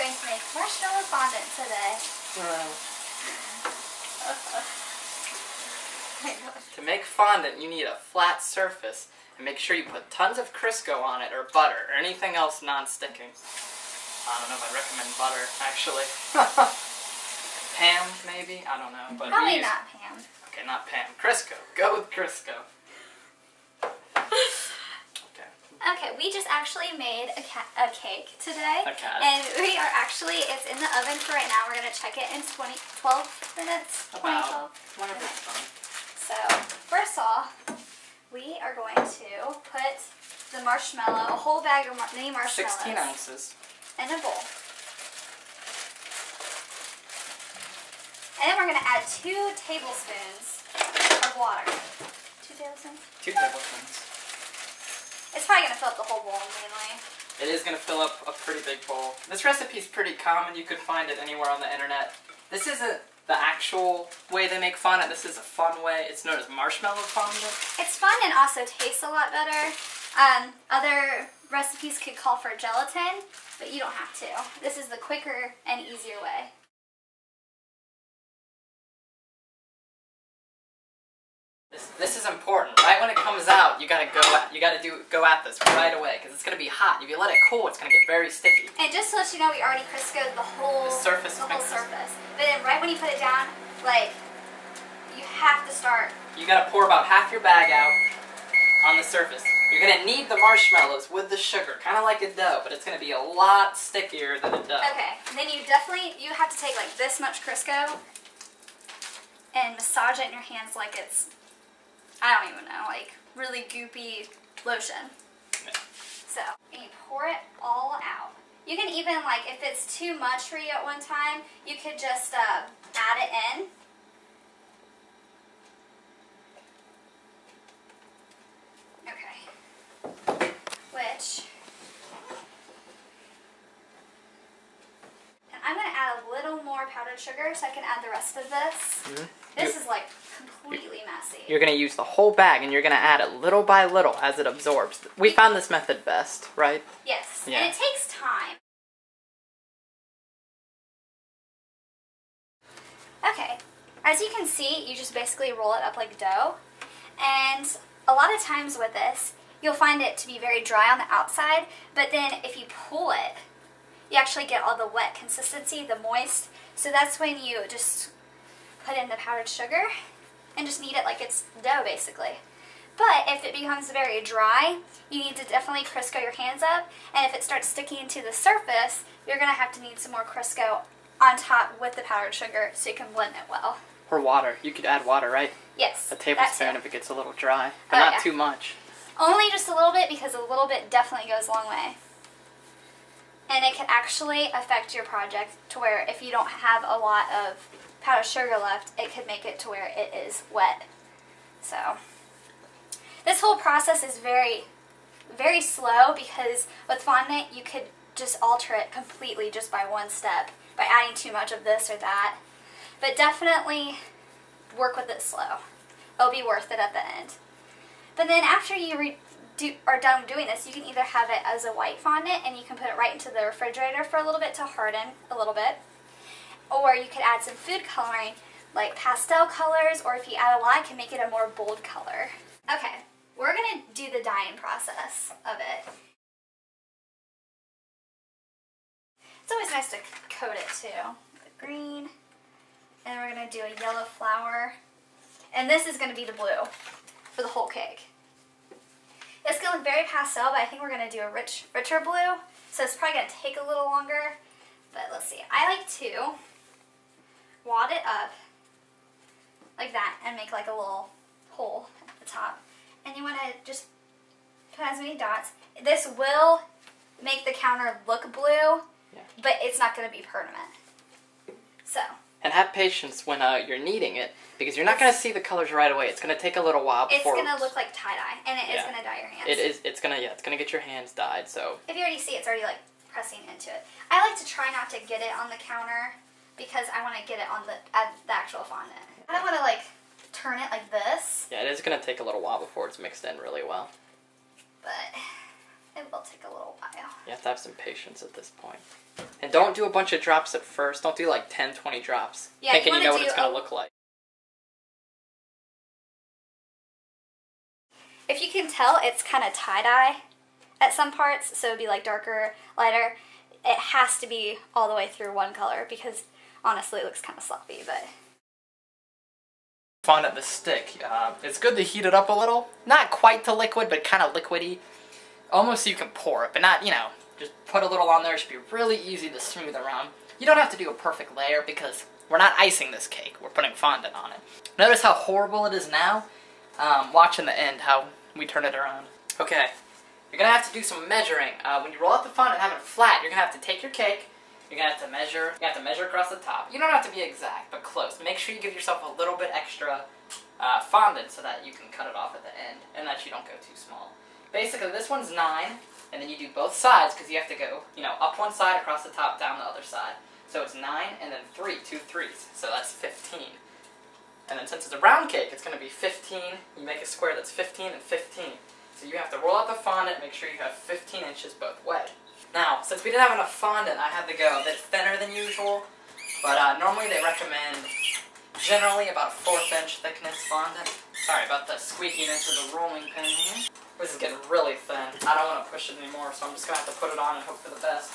going to make marshmallow fondant today. To make fondant, you need a flat surface, and make sure you put tons of Crisco on it, or butter, or anything else non-sticking. I don't know if I'd recommend butter, actually. Pam, maybe? I don't know. But probably not Pam. Okay, not Pam. Crisco. Go with Crisco. Okay, we just actually made a cake today. A cat. And we are actually, it's in the oven for right now. We're going to check it in 12 minutes. About whenever it's done. So, first off, we are going to put the marshmallow, a whole bag of mini marshmallows. 16 ounces. In a bowl. And then we're going to add 2 tablespoons of water. 2 tablespoons? 2 tablespoons. It's probably going to fill up the whole bowl mainly. It is going to fill up a pretty big bowl. This recipe is pretty common. You could find it anywhere on the internet. This isn't the actual way they make fondant. This is a fun way. It's known as marshmallow fondant. It's fun and also tastes a lot better. Other recipes could call for gelatin, but you don't have to. This is the quicker and easier way. This is important. Right when it comes out, you gotta go at this right away because it's gonna be hot. If you let it cool, it's gonna get very sticky. And just to let you know, we already Criscoed the whole surface. But then right when you put it down, like you have to start. You gotta pour about half your bag out on the surface. You're gonna knead the marshmallows with the sugar, kind of like a dough, but it's gonna be a lot stickier than a dough. Okay. And then you have to take like this much Crisco and massage it in your hands like it's, I don't even know, like really goopy lotion. Yeah. So, and you pour it all out. You can even, like, if it's too much for you at one time, you could just add it in. Okay. Which, and I'm going to add a little more powdered sugar so I can add the rest of this. Mm-hmm. This is like completely messy. You're going to use the whole bag and you're going to add it little by little as it absorbs. We found this method best, right? Yes. Yeah. And it takes time. Okay. As you can see, you just basically roll it up like dough. And a lot of times with this, you'll find it to be very dry on the outside, but then if you pull it, you actually get all the wet consistency, the moist. So that's when you just put in the powdered sugar and just knead it like it's dough basically. But if it becomes very dry, you need to definitely Crisco your hands up, and if it starts sticking to the surface, you're going to have to need some more Crisco on top with the powdered sugar so you can blend it well. Or water. You could add water, right? Yes. A tablespoon if it gets a little dry, but not too much. Only just a little bit, because a little bit definitely goes a long way. And it can actually affect your project to where if you don't have a lot of powdered sugar left, it could make it to where it is wet. So this whole process is very, very slow, because with fondant you could just alter it completely just by one step, by adding too much of this or that. But definitely work with it slow. It'll be worth it at the end. But then after you are done doing this, you can either have it as a white fondant and you can put it right into the refrigerator for a little bit to harden a little bit. Or you could add some food coloring, like pastel colors, or if you add a lot, it can make it a more bold color. Okay, we're going to do the dyeing process of it. It's always nice to coat it too. The green, and we're going to do a yellow flower. And this is going to be the blue for the whole cake. It's going to look very pastel, but I think we're going to do a richer blue, so it's probably going to take a little longer. But let's see. I like to wad it up like that and make like a little hole at the top. And you want to just put as many dots. This will make the counter look blue, but it's not going to be permanent. So. And have patience when you're kneading it, because you're not going to see the colors right away. It's going to take a little while before. It's going to look like tie-dye, and it is going to dye your hands. It is. It's going to get your hands dyed. So if you already see, it's already like pressing into it. I like to try not to get it on the counter because I want to get it on the actual fondant. I don't want to like turn it like this. Yeah, it is going to take a little while before it's mixed in really well. But it will take a little while. You have to have some patience at this point. And don't do a bunch of drops at first. Don't do like 10, 20 drops. Yeah, thinking you know what it's going to look like. If you can tell, it's kind of tie-dye at some parts, so it'd be like darker, lighter. It has to be all the way through one color because honestly it looks kind of sloppy, but... Fondant the stick. It's good to heat it up a little. Not quite to liquid, but kind of liquidy. Almost so you can pour it, but not, you know, just put a little on there. It should be really easy to smooth around. You don't have to do a perfect layer because we're not icing this cake. We're putting fondant on it. Notice how horrible it is now? Watch in the end how we turn it around. Okay, you're going to have to do some measuring. When you roll out the fondant and have it flat, you're going to have to take your cake. You're going to have to measure. You have to measure across the top. You don't have to be exact, but close. Make sure you give yourself a little bit extra fondant so that you can cut it off at the end and that you don't go too small. Basically, this one's 9, and then you do both sides because you have to go, you know, up one side, across the top, down the other side. So it's 9 and then 3, 2 3s. So that's 15. And then since it's a round cake, it's going to be 15. You make a square that's 15 and 15. So you have to roll out the fondant, make sure you have 15 inches both ways. Now, since we didn't have enough fondant, I had to go a bit thinner than usual. But normally they recommend generally about 1/4 inch thickness fondant. Sorry about the squeakiness of the rolling pin here. This is getting really thin. I don't want to push it anymore, so I'm just going to have to put it on and hope for the best.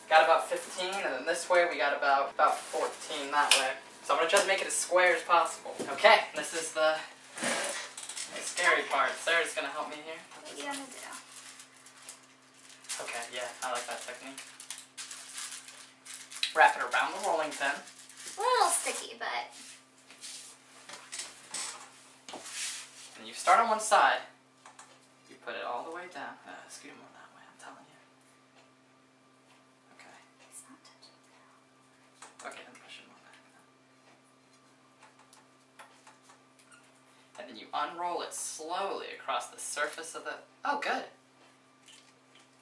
Got about 15, and then this way we got about 14 that way. So I'm going to try to make it as square as possible. Okay, this is the scary part. Sarah's going to help me here. What are you going to do? Okay, yeah, I like that technique. Wrap it around the rolling pin. A little sticky, but... And you start on one side. You put it all the way down. Scoot more that way, I'm telling you. Okay. It's not touching now. Okay, then push it more back. And then you unroll it slowly across the surface of the... Oh, good.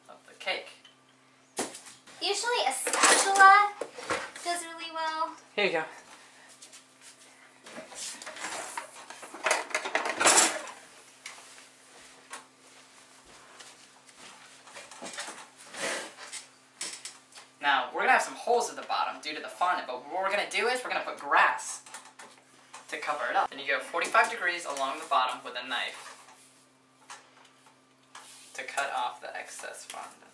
Of the cake. Usually a spatula does really well. Here you go. Now, we're going to have some holes at the bottom due to the fondant, but what we're going to do is we're going to put grass to cover it up. Then you go 45 degrees along the bottom with a knife to cut off the excess fondant.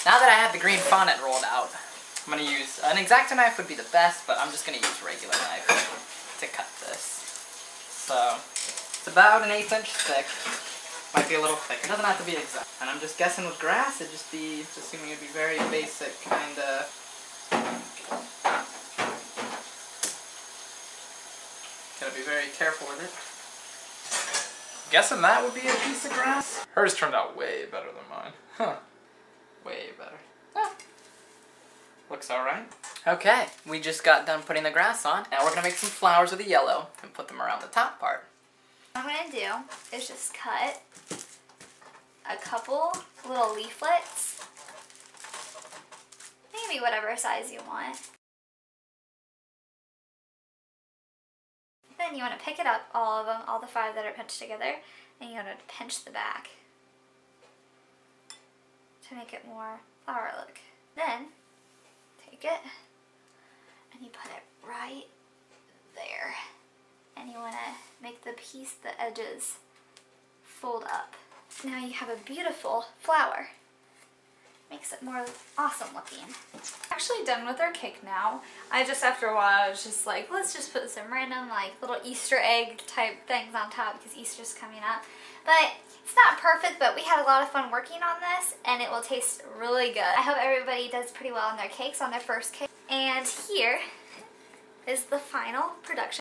Now that I have the green fondant rolled out, I'm going to use, an X-Acto knife would be the best, but I'm just going to use a regular knife to cut this. So, it's about an 1/8 inch thick. Might be a little thick. It doesn't have to be exact. And I'm just guessing with grass, it'd just be, assuming it'd be very basic, kind of. Gotta be very careful with it. Guessing that would be a piece of grass. Hers turned out way better than mine. Huh. Way better. Ah. Looks alright. Okay, we just got done putting the grass on. Now we're gonna make some flowers with the yellow and put them around the top part. What I'm going to do is just cut a couple little leaflets, maybe whatever size you want. Then you want to pick it up, all of them, all the 5 that are pinched together, and you want to pinch the back to make it more flower look. Then take it and you put it right there. And you want to make the piece, the edges, fold up. Now you have a beautiful flower. Makes it more awesome looking. Actually done with our cake now. After a while, I was just like, let's just put some random like little Easter egg type things on top because Easter's coming up. But it's not perfect, but we had a lot of fun working on this and it will taste really good. I hope everybody does pretty well on their cakes, on their first cake. And here is the final production.